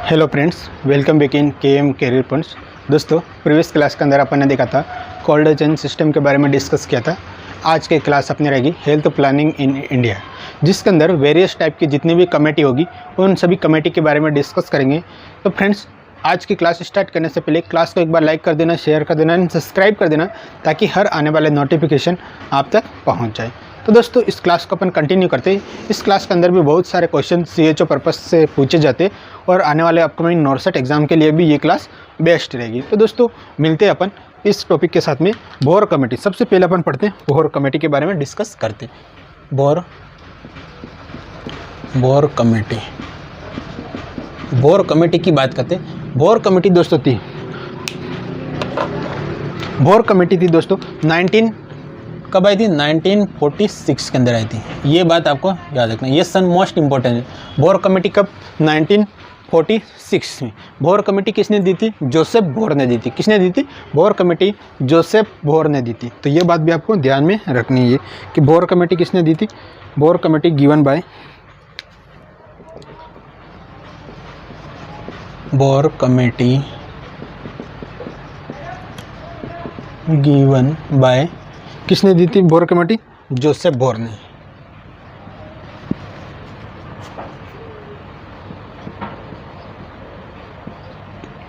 Hello friends, welcome back in KM career points. दोस्तों, previous class के अंदर अपन ने देखा था कोल्ड चेन सिस्टम के बारे में डिस्कस किया था। आज की क्लास अपनी रहेगी हेल्थ प्लानिंग इन इंडिया, जिसके अंदर वेरियस टाइप की जितनी भी कमेटी होगी उन सभी कमेटी के बारे में डिस्कस करेंगे। तो फ्रेंड्स, आज की क्लास स्टार्ट करने से पहले क्लास को एक बार लाइक कर देना, शेयर कर देना एंड सब्सक्राइब कर देना, ताकि हर आने वाले नोटिफिकेशन आप तक पहुँच जाए। तो दोस्तों, इस क्लास को अपन कंटिन्यू करते हैं। इस क्लास के अंदर भी बहुत सारे क्वेश्चन CHO पर्पस से पूछे जाते हैं और आने वाले अपकमिंग नॉर्सेट एग्जाम के लिए भी ये क्लास बेस्ट रहेगी। तो दोस्तों, मिलते हैं अपन इस टॉपिक के साथ में। बोर कमेटी, सबसे पहले अपन पढ़ते हैं, बोर कमेटी के बारे में डिस्कस करते हैं। बोर कमेटी की बात करते हैं। बोर कमेटी दोस्तों थी 1946 के अंदर आई थी। ये बात आपको याद रखना, ये सन मोस्ट इंपॉर्टेंट है। बोर कमेटी कब? 1946 में। बोर कमेटी किसने दी थी? जोसेफ बोर ने दी थी। किसने दी थी? बोर कमेटी जोसेफ बोर ने दी थी। तो ये बात भी आपको ध्यान में रखनी है कि बोर कमेटी किसने दी थी। बोर कमेटी गिवन बाय किसने दी थी? बोर कमेटी जोसेफ बोर ने।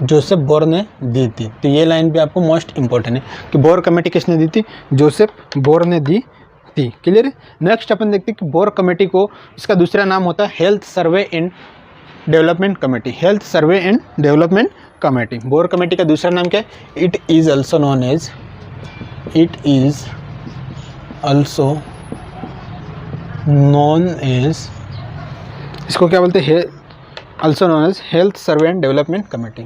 जोसेफ बोर ने दी थी। तो ये लाइन भी आपको मोस्ट इंपॉर्टेंट है कि बोर कमेटी किसने दी थी? जोसेफ बोर ने दी थी। क्लियर है। नेक्स्ट अपन देखते हैं कि बोर कमेटी को, इसका दूसरा नाम होता है health survey and development committee. Health survey and development committee. Bhore committee का दूसरा नाम क्या है? It is also known as, इसको क्या बोलते हैं? Also known as health survey and development committee.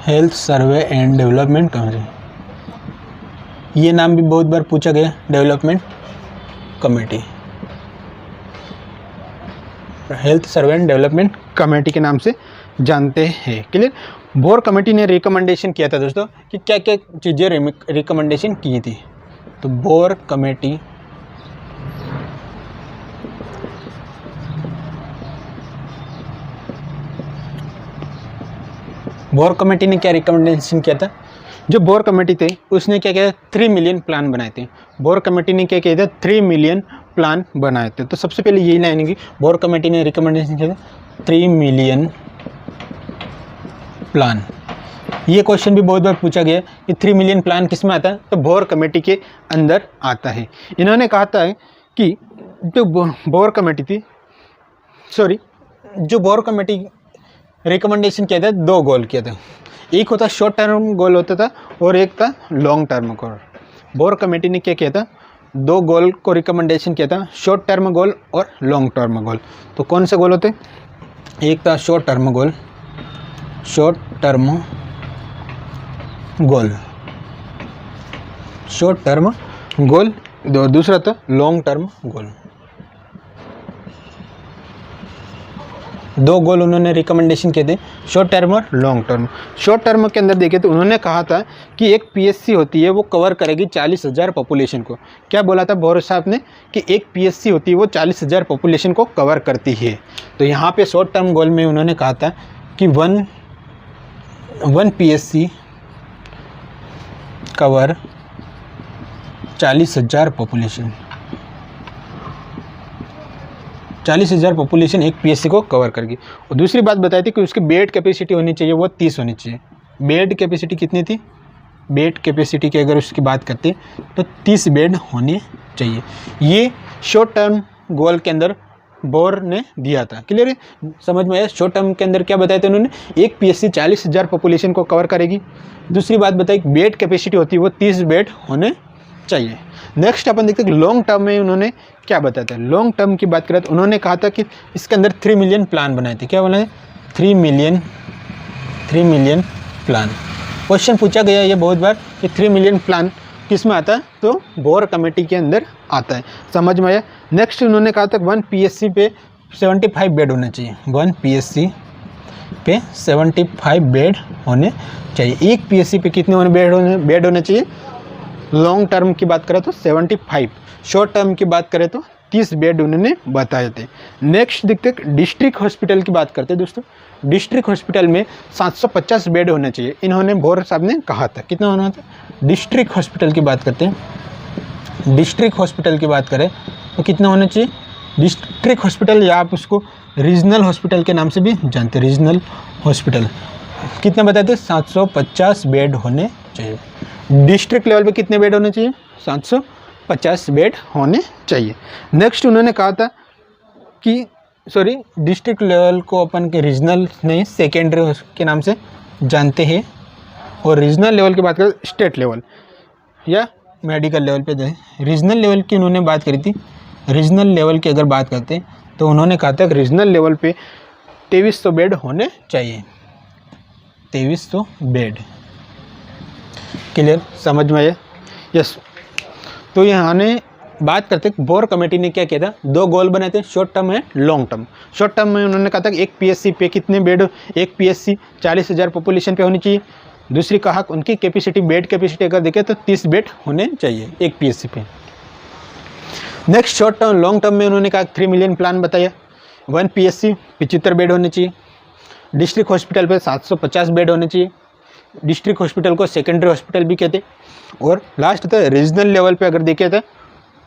Health survey and development committee, ये नाम भी बहुत बार पूछा गया, development committee. Health survey and development committee के नाम से जानते हैं। क्लियर। बोर कमेटी ने रिकमेंडेशन किया था दोस्तों कि क्या क्या चीज़ें रिकमेंडेशन की थी। तो बोर कमेटी ने क्या रिकमेंडेशन किया था? जो बोर कमेटी थे उसने क्या किया? 3 मिलियन प्लान बनाए थे। बोर कमेटी ने क्या किया था? 3 मिलियन प्लान बनाए थे। तो सबसे पहले यही लाइन है कि बोर कमेटी ने रिकमेंडेशन किया था 3 मिलियन प्लान। ये क्वेश्चन भी बहुत बार पूछा गया कि 3 मिलियन प्लान किस में आता है? तो बोर कमेटी के अंदर आता है। इन्होंने कहा था कि जो बोर कमेटी रिकमेंडेशन किया था, 2 गोल किया था। एक होता शॉर्ट टर्म गोल होता था और एक था long term goal. Bore committee ने क्या किया था? 2 गोल को रिकमेंडेशन किया था, शॉर्ट टर्म गोल और लॉन्ग टर्म गोल। तो कौन से गोल होते? एक था शॉर्ट टर्म गोल दूसरा था लॉन्ग टर्म गोल। 2 गोल उन्होंने रिकमेंडेशन किए थे, शॉर्ट टर्म और लॉन्ग टर्म। शॉर्ट टर्म के अंदर देखे तो उन्होंने कहा था कि एक PSC होती है वो कवर करेगी 40,000 पॉपुलेशन को। क्या बोला था बोर साहब ने? कि एक PSC होती है वो 40,000 पॉपुलेशन को कवर करती है। तो यहाँ पे शॉर्ट टर्म गोल में उन्होंने कहा था कि one PSC cover 40,000 population. 40,000 population एक PSC को कवर करेगी। और दूसरी बात बताई थी कि उसकी बेड कैपेसिटी होनी चाहिए वो 30 होनी चाहिए। बेड कैपेसिटी कितनी थी? बेड कैपेसिटी की अगर उसकी बात करते हैं तो 30 बेड होने चाहिए। ये शॉर्ट टर्म गोल के अंदर बोर ने दिया था। क्लियर है, समझ में आया? शॉर्ट टर्म के अंदर क्या बताया था उन्होंने? एक PSC 40,000 पॉपुलेशन को कवर करेगी। दूसरी बात बताई, बेड कैपेसिटी होती है वो 30 बेड होने चाहिए। नेक्स्ट अपन देखते हैं लॉन्ग टर्म में उन्होंने क्या बताया था। लॉन्ग टर्म की बात करें तो उन्होंने कहा था कि इसके अंदर 3 मिलियन प्लान बनाए थे। क्या बनाए? 3 मिलियन प्लान। क्वेश्चन पूछा गया ये बहुत बार कि 3 मिलियन प्लान किस में आता है? तो बोर कमेटी के अंदर आता है। समझ में आया? नेक्स्ट उन्होंने कहा था 1 PSC पे 75 बेड होने चाहिए। 1 PSC पे 75 बेड होने चाहिए। एक पीएससी पे कितने बेड होने चाहिए लॉन्ग टर्म की बात करें तो 75, शॉर्ट टर्म की बात करें तो 30 बेड उन्होंने बताए थे। नेक्स्ट देखते डिस्ट्रिक्ट हॉस्पिटल की बात करते हैं दोस्तों। डिस्ट्रिक्ट हॉस्पिटल में 750 बेड होने चाहिए, इन्होंने भोर साहब ने कहा था। कितना होना था? डिस्ट्रिक्ट हॉस्पिटल की बात करते हैं, डिस्ट्रिक्ट हॉस्पिटल की बात करें तो कितना होना चाहिए? डिस्ट्रिक्ट हॉस्पिटल या आप उसको रीजनल हॉस्पिटल के नाम से भी जानते हैं, रीजनल हॉस्पिटल कितना बताए थे? 750 बेड होने चाहिए। डिस्ट्रिक्ट लेवल पे कितने बेड होने चाहिए? 750 बेड होने चाहिए। नेक्स्ट उन्होंने कहा था कि सॉरी, डिस्ट्रिक्ट लेवल को अपन के रीजनल नहीं सेकेंडरी के नाम से जानते हैं, और रीजनल लेवल की बात करें स्टेट लेवल या मेडिकल लेवल पे जाए। रीजनल लेवल की उन्होंने बात करी थी। रीजनल लेवल की अगर बात करते हैं तो उन्होंने कहा था कि रीजनल लेवल पे 2300 बेड होने चाहिए, 2300 बेड। क्लियर, समझ में आया? यस। तो यहाँ ने बात करते हैं बोर कमेटी ने क्या किया था? 2 गोल बनाए थे, शॉर्ट टर्म है लॉन्ग टर्म। शॉर्ट टर्म में उन्होंने कहा था कि एक पीएससी पे कितने बेड, एक पीएससी 40,000 पॉपुलेशन पे होनी चाहिए। दूसरी कहा उनकी कैपेसिटी, बेड कैपेसिटी अगर देखें तो 30 बेड होने चाहिए एक पीएससी पे। Next short term, long term में उन्होंने कहा 3 मिलियन प्लान बताया। 1 पीएससी 75 बेड होने चाहिए। डिस्ट्रिक्ट हॉस्पिटल पे 750 बेड होने चाहिए। डिस्ट्रिक्ट हॉस्पिटल को सेकेंडरी हॉस्पिटल भी कहते। और लास्ट था रीजनल लेवल पे अगर देखे तो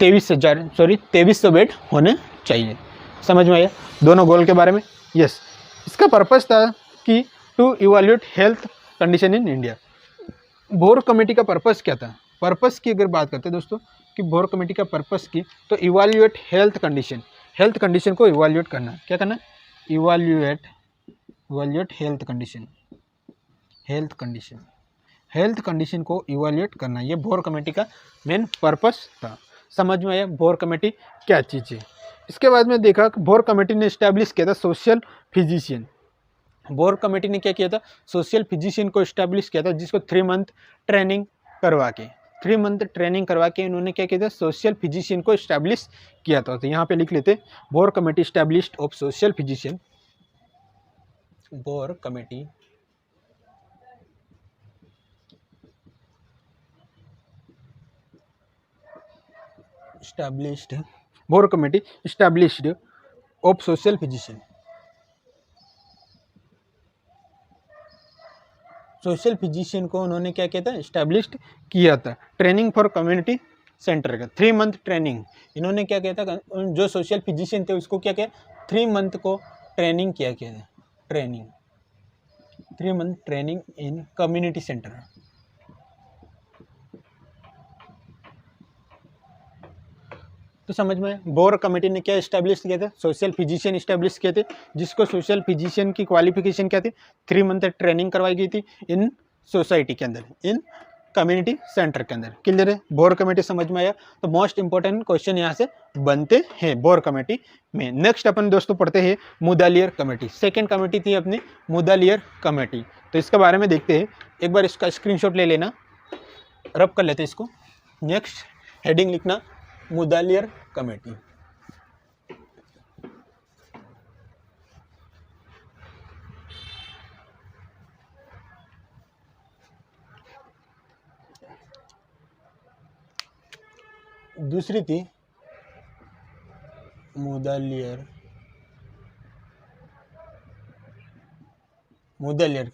2300 बेड होने चाहिए। समझ में आया दोनों गोल के बारे में? यस। इसका पर्पस था कि to evaluate health condition in India. Bhore committee का पर्पस क्या था? पर्पस की अगर बात करते हैं दोस्तों कि बोर कमेटी का पर्पस की, तो evaluate health condition, health condition को इवैल्यूएट करना। क्या करना? Evaluate health condition, health condition को इवैल्यूएट करना, ये बोर कमेटी का मेन पर्पस था। समझ में आया बोर कमेटी क्या चीज़ है? इसके बाद में देखा कि बोर कमेटी ने इस्टेब्लिश किया था सोशल फिजिशियन। बोर कमेटी ने क्या किया था? सोशल फिजिशियन को इस्टेब्लिश किया था, जिसको 3 मंथ ट्रेनिंग करवा के इन्होंने क्या किया था? सोशल फिजिशियन को इस्टेब्लिश किया था। तो यहाँ पे लिख लेते, bore committee established of social physician, bore committee established of social physician। Social physician को उन्होंने क्या किया था? इस्टेब्लिश्ड किया था। ट्रेनिंग फॉर कम्युनिटी सेंटर का 3 मंथ ट्रेनिंग इन्होंने क्या किया था? जो सोशल फिजिशियन थे उसको क्या किया? 3 मंथ को ट्रेनिंग किया था। 3 month training in community centre. तो समझ में बोर कमेटी ने क्या इस्टेब्लिश किया था? सोशल फिजिशियन इस्टेब्लिश किए थे, जिसको सोशल फिजिशियन की क्वालिफिकेशन क्या थी? 3 मंथ ट्रेनिंग करवाई गई थी इन सोसाइटी के अंदर, इन कम्युनिटी सेंटर के अंदर। क्लियर है? बोर कमेटी समझ में आया? तो मोस्ट इंपॉर्टेंट क्वेश्चन यहाँ से बनते हैं बोर कमेटी में। नेक्स्ट अपन दोस्तों पढ़ते हैं मुदालियर कमेटी। सेकेंड कमेटी थी अपनी मुदालियर कमेटी। तो इसके बारे में देखते हैं, एक बार इसका स्क्रीनशॉट ले लेना, रब कर लेते हैं इसको। नेक्स्ट हेडिंग लिखना मुदालियर कमेटी। दूसरी थी मुदालियर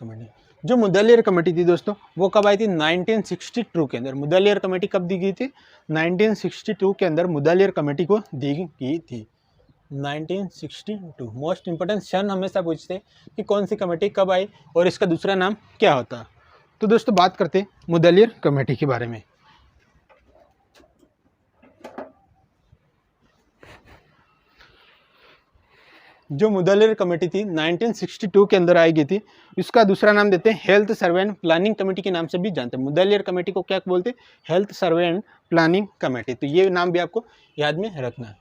कमेटी। जो मुदालियर कमेटी थी दोस्तों वो कब आई थी? 1962 के अंदर। मुदालियर कमेटी कब दी गई थी? 1962 के अंदर मुदालियर कमेटी को दी गई थी। 1962 मोस्ट इंपॉर्टेंट सन हमेशा पूछते हैं कि कौन सी कमेटी कब आई और इसका दूसरा नाम क्या होता। तो दोस्तों बात करते हैं मुदालियर कमेटी के बारे में। जो मुदालियर कमेटी थी 1962 के अंदर आई गई थी, इसका दूसरा नाम देते हैं health survey and planning committee के नाम से भी जानते हैं। मुदालियर कमेटी को क्या बोलते हैं? Health survey and planning committee. तो ये नाम भी आपको याद में रखना है।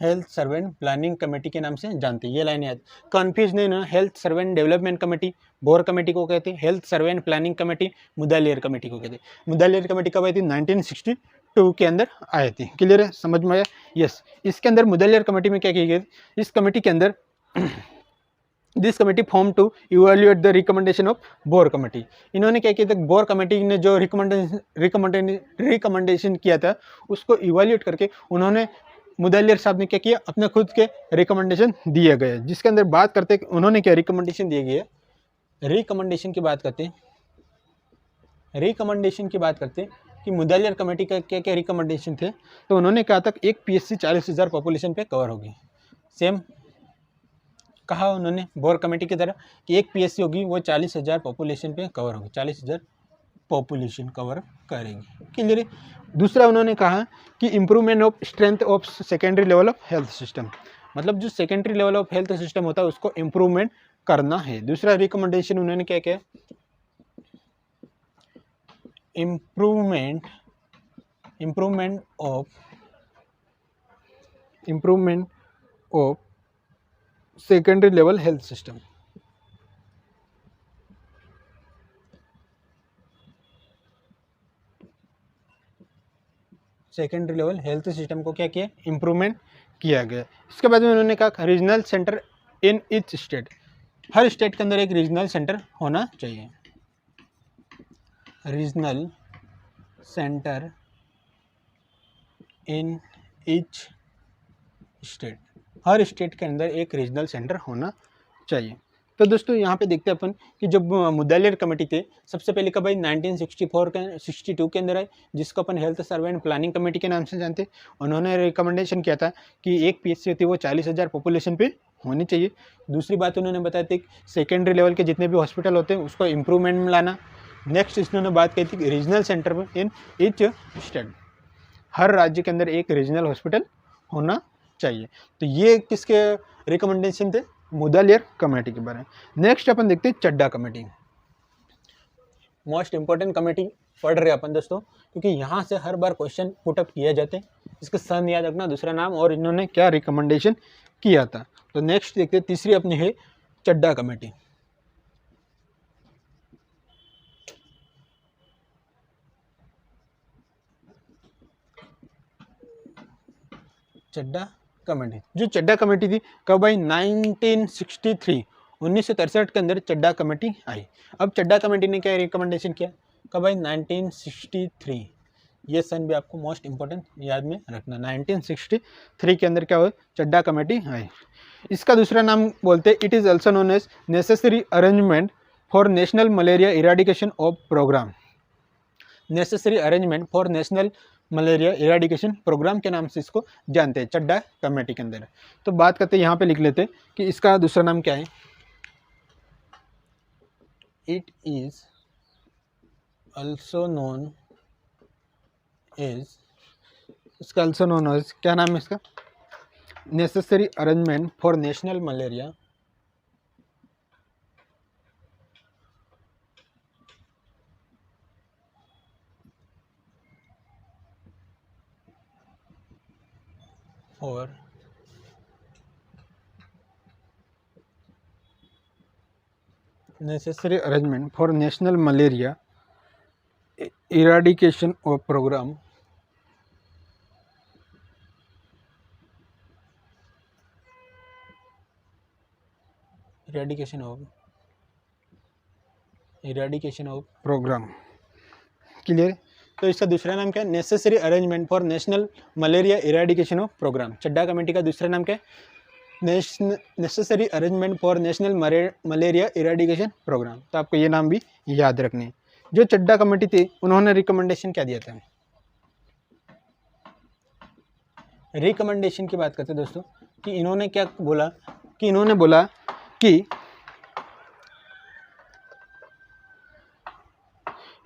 Health survey and planning committee के नाम से जानते हैं, ये लाइन याद। कन्फ्यूज नहीं ना, health survey and development committee Bhore committee को कहते हैं, health survey and planning committee Mudaliar committee को कहते हैं। मुदालियर कमेटी कब आई थी? 1962 2 के अंदर आए थे। क्लियर है, समझ में आया? यस। इसके अंदर मुदलियार कमेटी में क्या किया गया? इस कमेटी के अंदर this committee form to evaluate the recommendation of Bhore committee. इन्होंने क्या किया था? बोर कमेटी ने जो रिकमेंडेशन किया था उसको इवेल्युएट करके उन्होंने मुदलियार साहब ने क्या किया? अपने खुद के रिकमेंडेशन दिए गए, जिसके अंदर बात करते उन्होंने क्या रिकमेंडेशन दिए गए। रिकमेंडेशन की बात करते कि मुदलियार कमेटी का क्या क्या रिकमेंडेशन थे। तो उन्होंने कहा था एक पीएससी 40,000 पॉपुलेशन पे कवर होगी। सेम कहा उन्होंने बोर कमेटी की तरह कि एक पीएससी होगी वो 40,000 पॉपुलेशन पे कवर होगी, 40,000 पॉपुलेशन कवर करेगी। क्लियर? दूसरा उन्होंने कहा कि improvement of strength of secondary level of health system, मतलब जो secondary level of health system होता है उसको इम्प्रूवमेंट करना है। दूसरा रिकमेंडेशन उन्होंने क्या किया? Improvement of secondary level health system. Secondary level health system को क्या किया? इम्प्रूवमेंट किया गया। इसके बाद में उन्होंने कहा regional centre in each state, her state के अंदर एक रीजनल सेंटर होना चाहिए। Regional centre in each state, her state के अंदर एक रीजनल सेंटर होना चाहिए। तो दोस्तों यहाँ पे देखते हैं अपन कि जब मुदलियार कमेटी थे सबसे पहले कब आई? 1962 के अंदर आई, जिसको अपन health survey and planning committee के नाम से जानते। उन्होंने रिकमेंडेशन किया था कि एक पीएससी होती है वो 40,000 पॉपुलेशन पे होनी चाहिए। दूसरी बात उन्होंने बताया थी सेकेंडरी लेवल के जितने भी हॉस्पिटल होते हैं उसको इम्प्रूवमेंट में लाना। नेक्स्ट इन्होंने बात कही थी रीजनल सेंटर में इन ईच स्टेट, हर राज्य के अंदर एक रीजनल हॉस्पिटल होना चाहिए। तो ये किसके रिकमेंडेशन थे? मुदलियार कमेटी के बारे में। नेक्स्ट अपन देखते हैं चड्डा कमेटी। मोस्ट इंपॉर्टेंट कमेटी पढ़ रहे अपन दोस्तों, क्योंकि यहाँ से हर बार क्वेश्चन पुटअप किए जाते हैं। इसका सन याद रखना, दूसरा नाम और इन्होंने क्या रिकमेंडेशन किया था। तो नेक्स्ट देखते हैं, तीसरी अपनी है चड्डा कमेटी। चड्डा कमेटी, जो चड्डा कमेटी थी कब आई? 1963 के अंदर चड्डा कमेटी आई। अब चड्डा कमेटी ने क्या रिकमेंडेशन किया? कब आई? 1963। ये सन भी आपको मोस्ट इंपॉर्टेंट याद में रखना। 1963 के अंदर क्या हुआ? चड्डा कमेटी आई। इसका दूसरा नाम बोलते हैं, it is also known as necessary arrangement for national malaria eradication of program. Necessary arrangement for national malaria eradication program के नाम से इसको जानते हैं चड्डा कमेटी के अंदर। तो बात करते हैं, यहाँ पे लिख लेते हैं कि इसका दूसरा नाम क्या है। It is also known as, इसका ऑल्सो नोन एज क्या नाम है इसका? Necessary arrangement for national malaria और necessary arrangement for national malaria eradication of program, eradication of program। Clear? तो इसका दूसरा नाम क्या है? Necessary arrangement for national malaria eradication of program. Chadha committee का दूसरा नाम क्या है? Necessary arrangement for national malaria eradication program. तो आपको ये नाम भी याद रखने। जो चड्डा कमेटी थी उन्होंने रिकमेंडेशन क्या दिया था? रिकमेंडेशन की बात करते दोस्तों कि इन्होंने क्या बोला कि इन्होंने बोला कि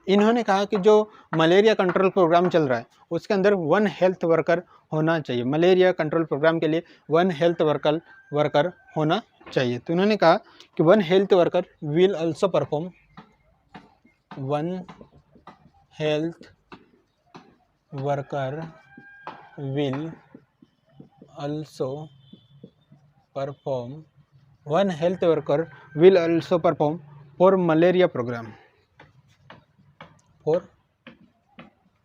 इन्होंने कहा कि जो मलेरिया कंट्रोल प्रोग्राम चल रहा है उसके अंदर 1 हेल्थ वर्कर होना चाहिए। मलेरिया कंट्रोल प्रोग्राम के लिए 1 हेल्थ वर्कर होना चाहिए। तो उन्होंने कहा कि 1 health worker will also perform 1 health worker will also perform 1 health worker will also perform for malaria program, for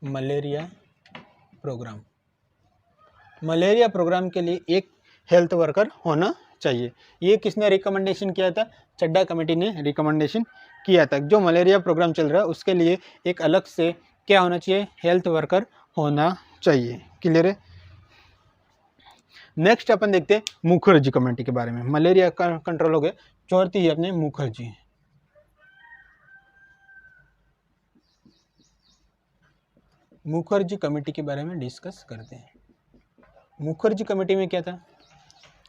malaria program, malaria program के लिए एक हेल्थ वर्कर होना चाहिए। ये किसने रिकमेंडेशन किया था? चड्डा कमेटी ने रिकमेंडेशन किया था। जो मलेरिया प्रोग्राम चल रहा है उसके लिए एक अलग से क्या होना चाहिए? हेल्थ वर्कर होना चाहिए। क्लियर है? नेक्स्ट अपन देखते हैं मुखर्जी कमेटी के बारे में। मलेरिया का कंट्रोल हो गया। चौथी है अपने मुखर्जी कमेटी के बारे में डिस्कस करते हैं। मुखर्जी कमेटी में क्या था?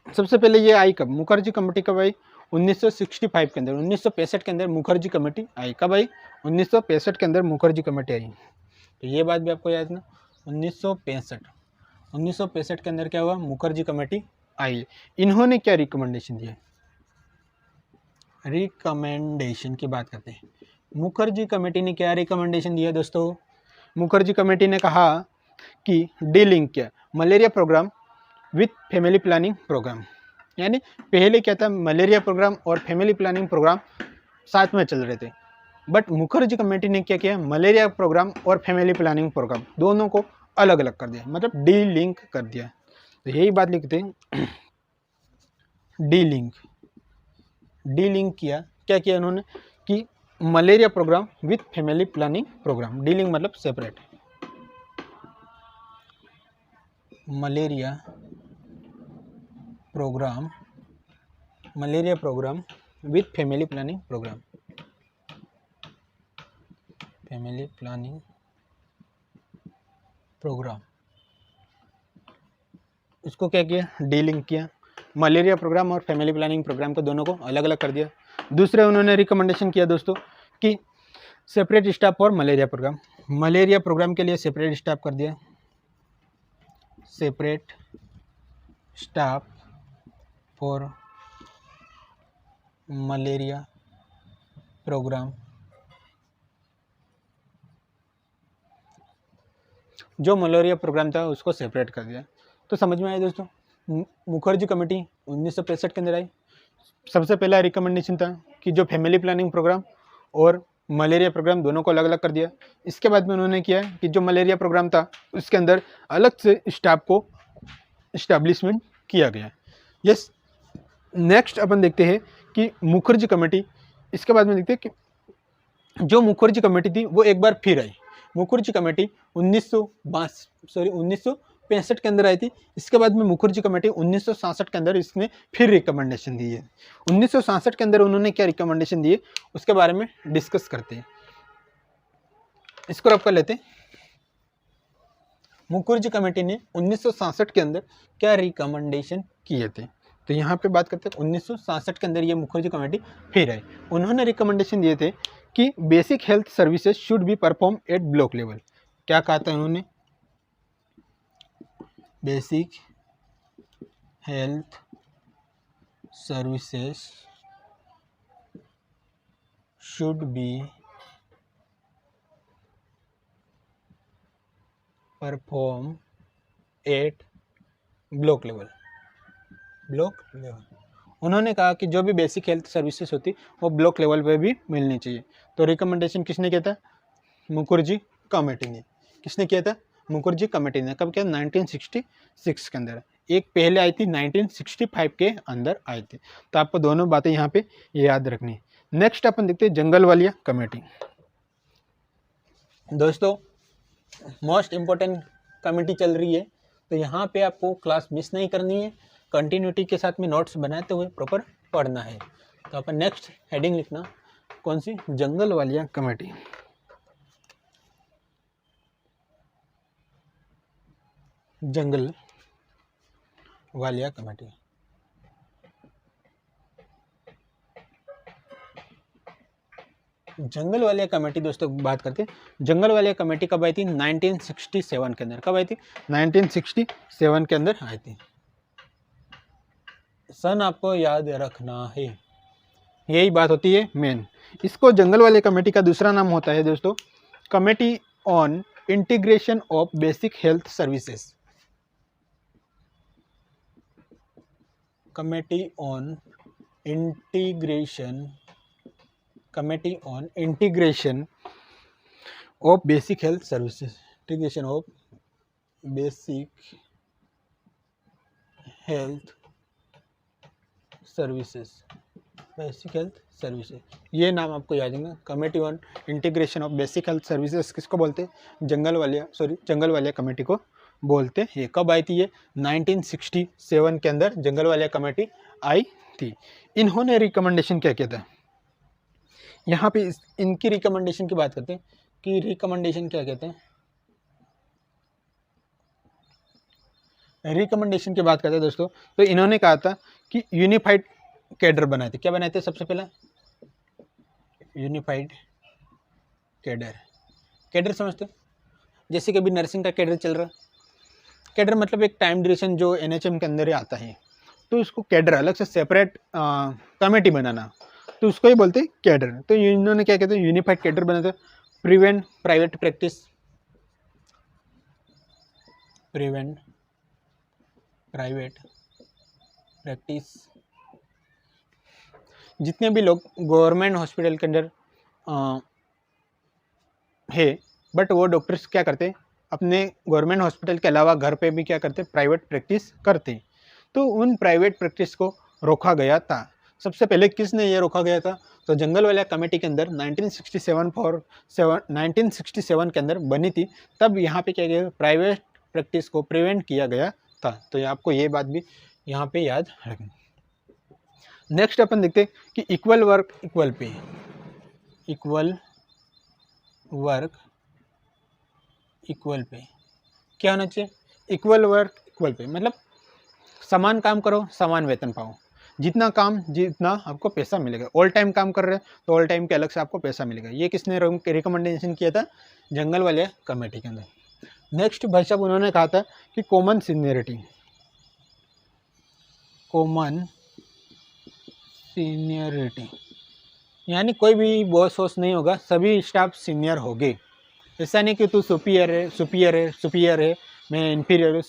सबसे पहले ये आई कब? मुखर्जी कमेटी कब आई? 1965 के अंदर, 1965 के अंदर मुखर्जी कमेटी आई। कब आई? 1965 के अंदर मुखर्जी कमेटी आई। तो ये बात भी आपको याद ना, 1965 के अंदर क्या हुआ? मुखर्जी कमेटी आई। इन्होंने क्या रिकमेंडेशन दिया? रिकमेंडेशन की बात करते हैं। मुखर्जी कमेटी ने क्या रिकमेंडेशन दिया दोस्तों? मुखर्जी कमेटी ने कहा कि डीलिंक क्या malaria programme with family planning program, यानी पहले क्या था? मलेरिया प्रोग्राम और फैमिली प्लानिंग प्रोग्राम साथ में चल रहे थे, बट मुखर्जी कमेटी ने क्या किया? मलेरिया प्रोग्राम और फैमिली प्लानिंग प्रोग्राम दोनों को अलग अलग कर दिया, मतलब डी लिंक कर दिया। तो यही बात लिखते हैं, डी लिंक किया। क्या किया उन्होंने? कि malaria programme with family planning programme, delink मतलब separate, malaria programme with family planning programme, इसको क्या किया? डीलिंक किया। मलेरिया प्रोग्राम और फैमिली प्लानिंग प्रोग्राम को दोनों को अलग अलग कर दिया। दूसरे उन्होंने रिकमेंडेशन किया दोस्तों कि separate staff for malaria program, malaria program के लिए सेपरेट स्टाफ कर दिया, separate staff for malaria program. जो मलेरिया प्रोग्राम था उसको सेपरेट कर दिया। तो समझ में आया दोस्तों? मुखर्जी कमेटी 1965 के अंदर आई। सबसे पहला रिकमेंडेशन था कि जो फैमिली प्लानिंग प्रोग्राम और मलेरिया प्रोग्राम दोनों को अलग अलग कर दिया। इसके बाद में उन्होंने किया कि जो मलेरिया प्रोग्राम था उसके अंदर अलग से स्टाफ को इस्टेब्लिशमेंट किया गया। यस, नेक्स्ट अपन देखते हैं कि मुखर्जी कमेटी, इसके बाद में देखते हैं कि जो मुखर्जी कमेटी थी वो एक बार फिर आई। मुखर्जी कमेटी 1965 के अंदर आई थी। इसके बाद में मुखर्जी कमेटी 1967 के अंदर इसने फिर रिकमेंडेशन दी है। 1967 के अंदर उन्होंने क्या रिकमेंडेशन दिए उसके बारे में डिस्कस करते हैं। इसको रब कर लेते हैं। मुखर्जी कमेटी ने 1967 के अंदर क्या रिकमेंडेशन किए थे? तो यहाँ पे बात करते हैं 1967 के अंदर ये मुखर्जी कमेटी फिर आई। उन्होंने रिकमेंडेशन दिए थे कि basic health services should be perform at block level. क्या कहा था उन्होंने? Basic health services should be perform at block level. उन्होंने कहा कि जो भी बेसिक हेल्थ सर्विसेज होती वो ब्लॉक लेवल पे भी मिलनी चाहिए। तो रिकमेंडेशन किसने किया था? मुखर्जी कमेटी ने। किसने किया था? मुखर्जी कमेटी ने। कब किया? 1966 के अंदर। एक पहले आई थी 1965 के अंदर आई थी। तो आपको दोनों बातें यहाँ पे याद रखनी है। नेक्स्ट अपन देखते हैं जंगलवालिया कमेटी। दोस्तों मोस्ट इम्पोर्टेंट कमेटी चल रही है, तो यहाँ पे आपको क्लास मिस नहीं करनी है, कंटिन्यूटी के साथ में नोट्स बनाते हुए प्रॉपर पढ़ना है। तो अपन नेक्स्ट हेडिंग लिखना, कौन सी? जंगलवालिया कमेटी। जंगलवालिया कमेटी। जंगलवालिया कमेटी दोस्तों बात करते हैं। जंगलवालिया कमेटी कब आई थी? 1967 के अंदर। कब आई थी? 1967 के अंदर आई थी। सन आपको याद रखना है, यही बात होती है मेन। इसको जंगलवालिया कमेटी का दूसरा नाम होता है दोस्तों committee on integration of basic health services. Committee on integration of basic health services. Integration of basic health services, basic health services, ये नाम आपको याद है। Committee on integration of basic health services किसको बोलते हैं? जंगलवालिया कमेटी को बोलते हैं। ये कब आई थी? ये 1967 के अंदर जंगलवालिया कमेटी आई थी। इन्होंने रिकमेंडेशन क्या किया था? यहाँ पे इनकी रिकमेंडेशन की बात करते हैं कि रिकमेंडेशन क्या कहते हैं। रिकमेंडेशन की बात करते हैं दोस्तों, तो इन्होंने कहा था कि यूनिफाइड कैडर बनाए थे। क्या बनाए थे? सबसे पहला यूनिफाइड कैडर। कैडर समझते हो? जैसे कि अभी नर्सिंग का कैडर चल रहा है। कैडर मतलब एक टाइम ड्यूरेशन जो एनएचएम के अंदर ही आता है, तो इसको कैडर अलग से सेपरेट कमेटी बनाना, तो उसको ही बोलते हैं कैडर। तो इन्होंने क्या कहते हैं? यूनिफाइड कैडर बनाते हैं। Prevent private practice, prevent private practice. जितने भी लोग गवर्नमेंट हॉस्पिटल के अंदर है, बट वो डॉक्टर्स क्या करते हैं? अपने गवर्नमेंट हॉस्पिटल के अलावा घर पे भी क्या करते? प्राइवेट प्रैक्टिस करते। तो उन प्राइवेट प्रैक्टिस को रोका गया था। सबसे पहले किसने ये रोका गया था? तो जंगलवालिया कमेटी के अंदर 1967 के अंदर बनी थी। तब यहाँ पे क्या गया? प्राइवेट प्रैक्टिस को प्रिवेंट किया गया था। तो आपको ये बात भी यहाँ पे याद रखनी। नेक्स्ट अपन देखते हैं कि equal work equal pay. Equal work equal pay क्या होना चाहिए? इक्वल वर्क इक्वल पे मतलब समान काम करो, समान वेतन पाओ। जितना काम जितना आपको पैसा मिलेगा। ऑल टाइम काम कर रहे हैं तो ऑल टाइम के अलग से आपको पैसा मिलेगा। ये किसने रिकमेंडेशन किया था? जंगलवालिया कमेटी के अंदर। नेक्स्ट भाई साहब उन्होंने कहा था कि कॉमन सीनियरिटी, कॉमन सीनियरिटी यानी कोई भी बॉस वॉस नहीं होगा, सभी स्टाफ सीनियर होंगे। ऐसा नहीं कि तू सुपीरियर है, मैं इन्फीरियर हूँ,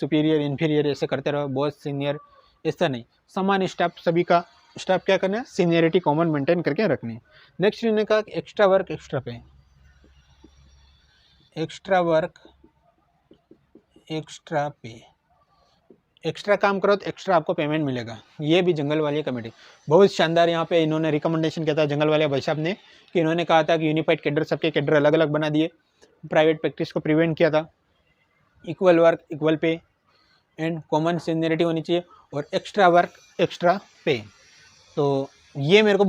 इन्फीरियर ऐसे करते रहो, बॉस सीनियर, ऐसा नहीं। समान स्टाफ, सभी का स्टाफ क्या करना है? सीनियरिटी कॉमन मेंटेन करके रखनी है। नेक्स्ट इन्होंने कहा एक्स्ट्रा वर्क एक्स्ट्रा पे। एक्स्ट्रा वर्क एक्स्ट्रा पे, एक्स्ट्रा काम करो तो एक्स्ट्रा आपको पेमेंट मिलेगा। ये भी जंगलवालिया कमेटी बहुत शानदार यहाँ पे इन्होंने रिकमेंडेशन किया था जंगलवालिया भाई साहब ने, कि इन्होंने कहा था कि यूनिफाइड कैडर, सबके कैडर अलग अलग बना दिए, प्राइवेट प्रैक्टिस को प्रिवेंट किया था, equal work equal pay and common seniority होनी चाहिए, और एक्स्ट्रा वर्क एक्स्ट्रा पे। तो ये मेरे को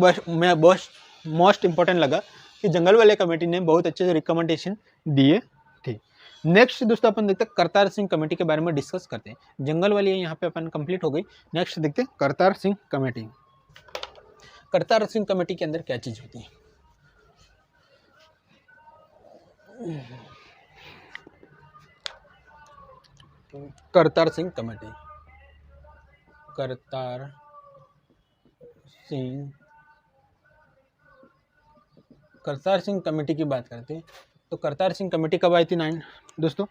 मोस्ट इम्पोर्टेंट लगा कि जंगलवालिया कमेटी ने बहुत अच्छे से रिकमेंडेशन दिए थे। नेक्स्ट दोस्तों अपन देखते हैं करतार सिंह कमेटी के बारे में डिस्कस करते हैं। जंगलवालिया यहाँ पे अपन कंप्लीट हो गई। नेक्स्ट देखते हैं करतार सिंह कमेटी। करतार सिंह कमेटी के अंदर क्या चीज़ होती है? करतार सिंह कमेटी, करतार सिंह कमेटी की बात करते हैं तो करतार सिंह कमेटी कब आई थी? दोस्तों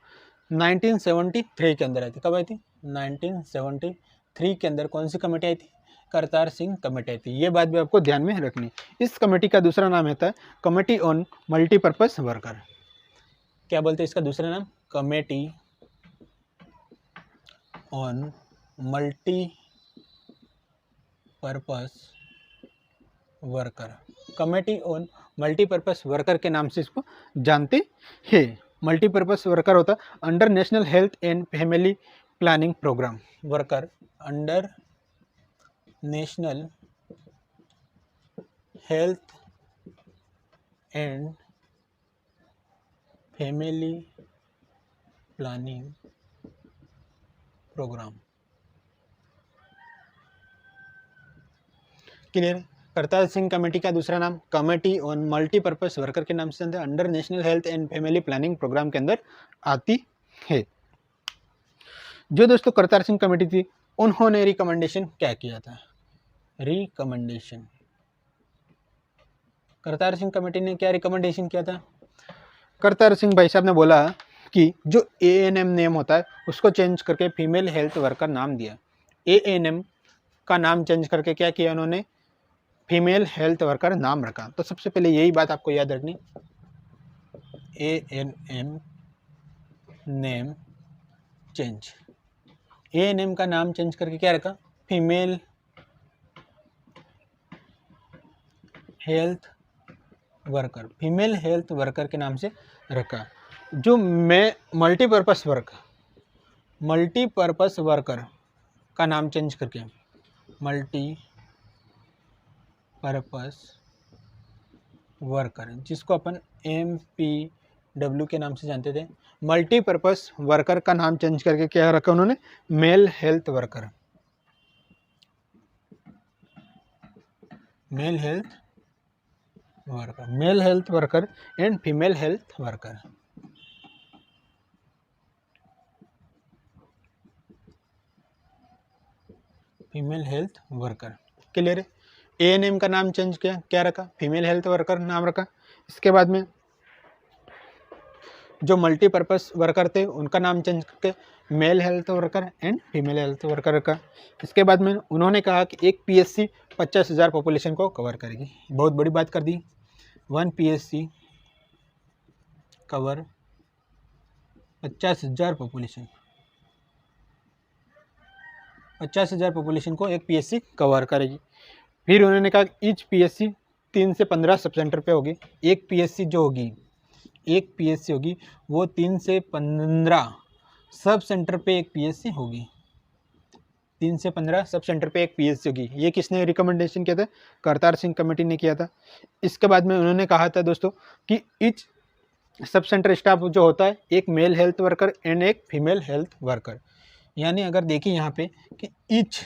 1973 के अंदर आई थी। कब आई थी? 1973 के अंदर कौन सी कमेटी आई थी? करतार सिंह कमेटी आई थी। ये बात भी आपको ध्यान में रखनी। इस कमेटी का दूसरा नाम होता है कमेटी ऑन मल्टीपर्पज वर्कर। क्या बोलते हैं इसका दूसरा नाम? Committee on multipurpose worker. Committee on multipurpose worker के नाम से इसको जानते हैं। मल्टीपर्पज वर्कर होता under national health and family planning program. Worker under national health and family planning program. Clear? Kartar Singh committee का दूसरा नाम कमेटी ऑन मल्टीपर्पज वर्कर के नाम से under national health and family planning program के अंदर आती है। जो दोस्तों करतार सिंह कमेटी थी, उन्होंने रिकमेंडेशन क्या किया था? रिकमेंडेशन, करतार सिंह कमेटी ने क्या रिकमेंडेशन किया था? करतार सिंह भाई साहब ने बोला कि जो ANM नेम होता है उसको चेंज करके फीमेल हेल्थ वर्कर नाम दिया। ANM का नाम चेंज करके क्या किया उन्होंने? फीमेल हेल्थ वर्कर नाम रखा। तो सबसे पहले यही बात आपको याद रखनी, ANM नेम चेंज, ANM का नाम चेंज करके क्या रखा, female health worker, female health worker के नाम से रखा। जो मैं मल्टीपर्पस वर्कर का नाम चेंज करके मल्टीपर्पस वर्कर, जिसको अपन MPW के नाम से जानते थे, मल्टीपर्पस वर्कर का नाम चेंज करके क्या रखा उन्होंने, male health worker, male health worker and female health worker. Female health worker clear है। ANM का नाम चेंज किया, क्या रखा, फीमेल हेल्थ वर्कर नाम रखा। इसके बाद में जो मल्टीपर्पस वर्कर थे उनका नाम चेंज करके male health worker and female health worker रखा। इसके बाद में उन्होंने कहा कि एक PSC 50,000 पॉपुलेशन को कवर करेगी, बहुत बड़ी बात कर दी। 1 PSC कवर 50,000 पॉपुलेशन, 50,000 पॉपुलेशन को एक PSC कवर करेगी। फिर उन्होंने कहा ईच PSC 3 से 15 सब सेंटर पे होगी। एक PSC जो होगी, एक PSC होगी वो 3 से 15 सब सेंटर पे एक PSC होगी, 3 से 15 सब सेंटर पे एक PSC होगी। ये किसने रिकमेंडेशन किया था, करतार सिंह कमेटी ने किया था। इसके बाद में उन्होंने कहा था दोस्तों कि ईच सब सेंटर स्टाफ जो होता है एक मेल हेल्थ वर्कर एंड एक फीमेल हेल्थ वर्कर। यानी अगर देखिए यहाँ पे कि ईच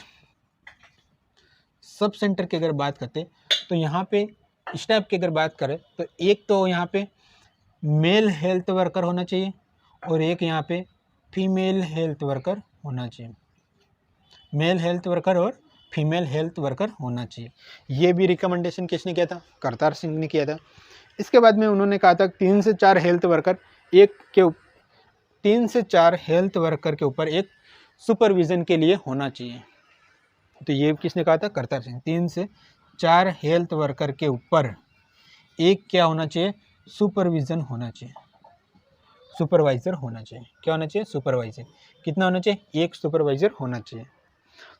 सब सेंटर की अगर बात करते तो यहाँ पे स्टाफ की अगर बात करें तो एक तो यहाँ पे मेल हेल्थ वर्कर होना चाहिए और एक यहाँ पे फीमेल हेल्थ वर्कर होना चाहिए, मेल हेल्थ वर्कर और फीमेल हेल्थ वर्कर होना चाहिए। ये भी रिकमेंडेशन किसने किया था, करतार सिंह ने किया था। इसके बाद में उन्होंने कहा था 3 से 4 हेल्थ वर्कर के ऊपर एक सुपरविज़न के लिए होना चाहिए। तो ये किसने कहा था, करतार सिंह। 3 से 4 हेल्थ वर्कर के ऊपर एक क्या होना चाहिए, सुपरविज़न होना चाहिए, सुपरवाइज़र होना चाहिए। क्या होना चाहिए, सुपरवाइज़र। कितना होना चाहिए, एक सुपरवाइज़र होना चाहिए।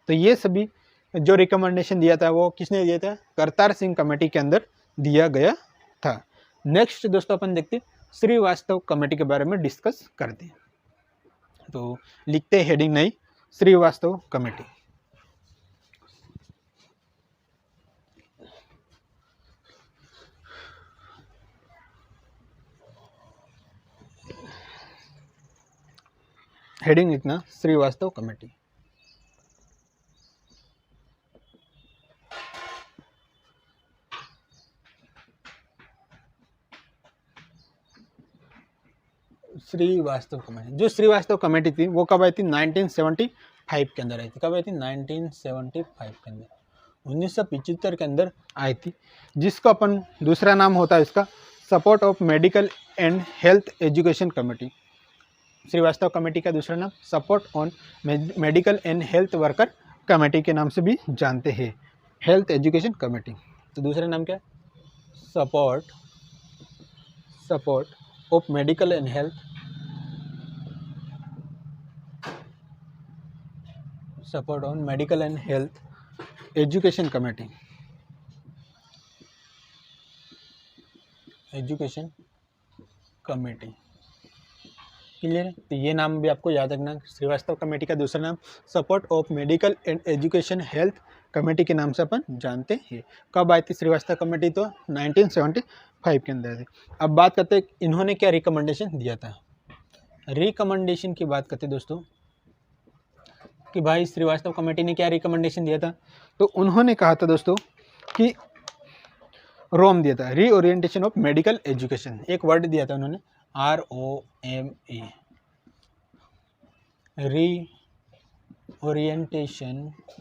तो ये सभी जो रिकमेंडेशन दिया था वो किसने दिया था, करतार सिंह कमेटी के अंदर दिया गया था। नेक्स्ट दोस्तों अपन देखते श्रीवास्तव कमेटी के बारे में डिस्कस करते हैं। तो लिखते हेडिंग नहीं, श्रीवास्तव कमेटी। हेडिंग लिखना श्रीवास्तव कमेटी। श्रीवास्तव कमेटी, जो श्रीवास्तव कमेटी थी वो कब आई थी, 1975 के अंदर आई थी। कब आई थी, 1975 के अंदर, 1975 के अंदर आई थी। जिसका अपन दूसरा नाम होता है इसका support of medical and health education committee. Srivastava committee का दूसरा नाम support on medical and health worker committee के नाम से भी जानते हैं, हेल्थ एजुकेशन कमेटी। तो दूसरा नाम क्या है, support of medical and health, support on medical and health education committee, education committee. Clear है। तो ये नाम भी आपको याद रखना, श्रीवास्तव कमेटी का दूसरा नाम support of medical and education health committee के नाम से अपन जानते हैं। कब आई थी श्रीवास्तव कमेटी, तो 1975 के अंदर थी। अब बात करते हैं इन्होंने क्या रिकमेंडेशन दिया था। रिकमेंडेशन की बात करते दोस्तों कि भाई श्रीवास्तव कमेटी ने क्या रिकमेंडेशन दिया था, तो उन्होंने कहा था दोस्तों कि रोम दिया था, रीओरिएंटेशन ऑफ मेडिकल एजुकेशन। एक वर्ड दिया था उन्होंने, ROMA,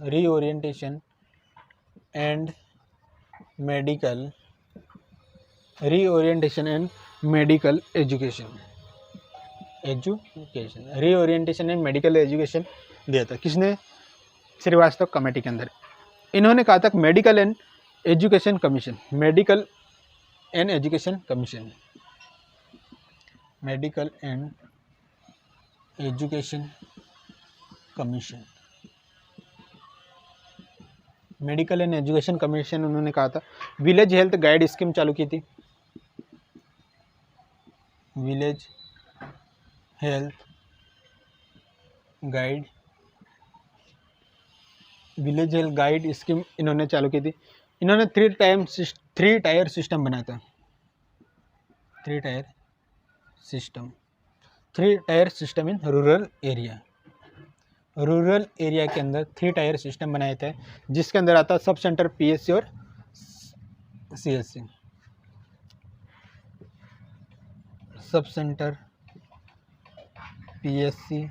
reorientation and medical education, reorientation and medical education दिया था। किसने, श्रीवास्तव कमेटी के अंदर। इन्होंने कहा था medical and education commission, medical and education commission, medical and education commission, medical and education commission उन्होंने कहा था। विलेज हेल्थ गाइड स्कीम चालू की थी, village health guide, village health guide scheme इन्होंने चालू की थी। इन्होंने थ्री टायर सिस्टम बनाया था, three tier system in rural area, rural area के अंदर 3 टायर सिस्टम बनाए थे, जिसके अंदर आता सब सेंटर पीएससी और सीएससी, सब सेंटर पीएससी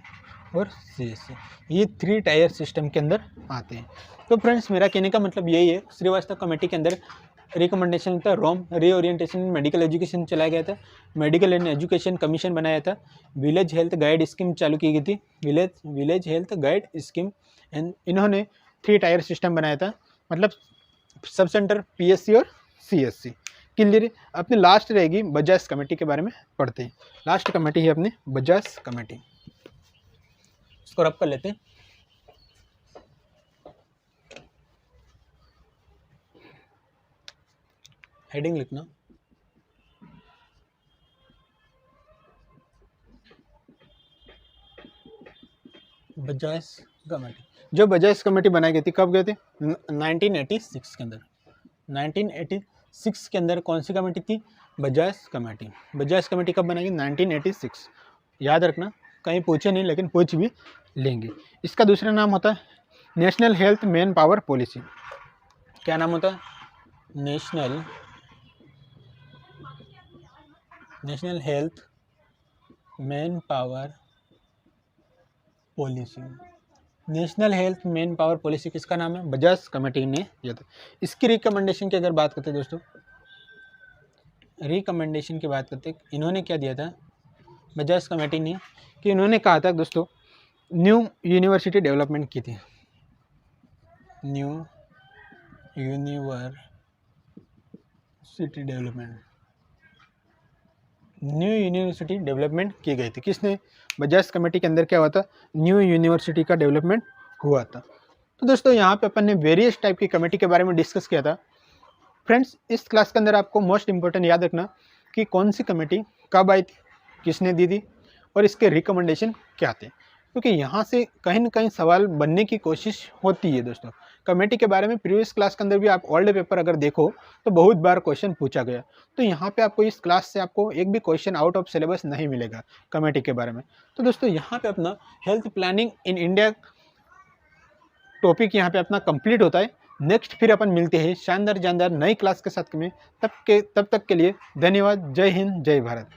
और सीएससी, ये 3 टायर सिस्टम के अंदर आते हैं। तो फ्रेंड्स मेरा कहने का मतलब यही है, श्रीवास्तव कमेटी के अंदर रिकमेंडेशन था, रोम रीओरिएंटेशन इन मेडिकल एजुकेशन चलाया गया था, मेडिकल एंड एजुकेशन कमीशन बनाया था, विलेज हेल्थ गाइड स्कीम चालू की गई थी, village health guide scheme, and इन्होंने 3 टायर सिस्टम बनाया था, मतलब सब सेंटर पीएससी और सीएससी। क्लियर। अपनी लास्ट रहेगी बजाज कमेटी के बारे में पढ़ते हैं। लास्ट कमेटी है अपनी बजाज कमेटी, इसको रब कर लेते हैं। हेडिंग लिखना, बजाज कमेटी। जो बजाज कमेटी बनाई गई थी कब गए थे? 1986 के अंदर। 1986 के अंदर कौन सी कमेटी थी? बजाज कमेटी। बजाज कमेटी कब बनाई गई? 1986। याद रखना, कहीं पूछे नहीं लेकिन पूछ भी लेंगे। इसका दूसरा नाम होता है national health man power policy. क्या नाम होता है? National health man power policy. National health man power policy किसका नाम है? बजाज कमेटी ने दिया था। इसकी रिकमेंडेशन की अगर बात करते हैं दोस्तों, रिकमेंडेशन की बात करते हैं, इन्होंने क्या दिया था बजाज कमेटी ने, कि इन्होंने कहा था दोस्तों न्यू यूनिवर्सिटी डेवलपमेंट की थी, न्यू यूनिवर्सिटी डेवलपमेंट की गई थी। किसने? बजाज कमेटी के अंदर क्या हुआ था? न्यू यूनिवर्सिटी का डेवलपमेंट हुआ था। तो दोस्तों यहाँ पे अपन ने वेरियस टाइप की कमेटी के बारे में डिस्कस किया था। फ्रेंड्स इस क्लास के अंदर आपको मोस्ट इंपॉर्टेंट याद रखना कि कौन सी कमेटी कब आई थी, किसने दी थी और इसके रिकमेंडेशन क्या थे, क्योंकि यहाँ से कहीं ना कहीं सवाल बनने की कोशिश होती है दोस्तों। कमेटी के बारे में प्रीवियस क्लास के अंदर भी आप ओल्ड पेपर अगर देखो तो बहुत बार क्वेश्चन पूछा गया। तो यहाँ पे आपको इस क्लास से आपको एक भी क्वेश्चन आउट ऑफ सिलेबस नहीं मिलेगा कमेटी के बारे में। तो दोस्तों यहाँ पे अपना health planning in India topic यहाँ पे अपना कंप्लीट होता है। नेक्स्ट फिर अपन मिलते हैं शानदार जानदार नई क्लास के साथ में। तब तक के लिए धन्यवाद। जय हिंद, जय भारत।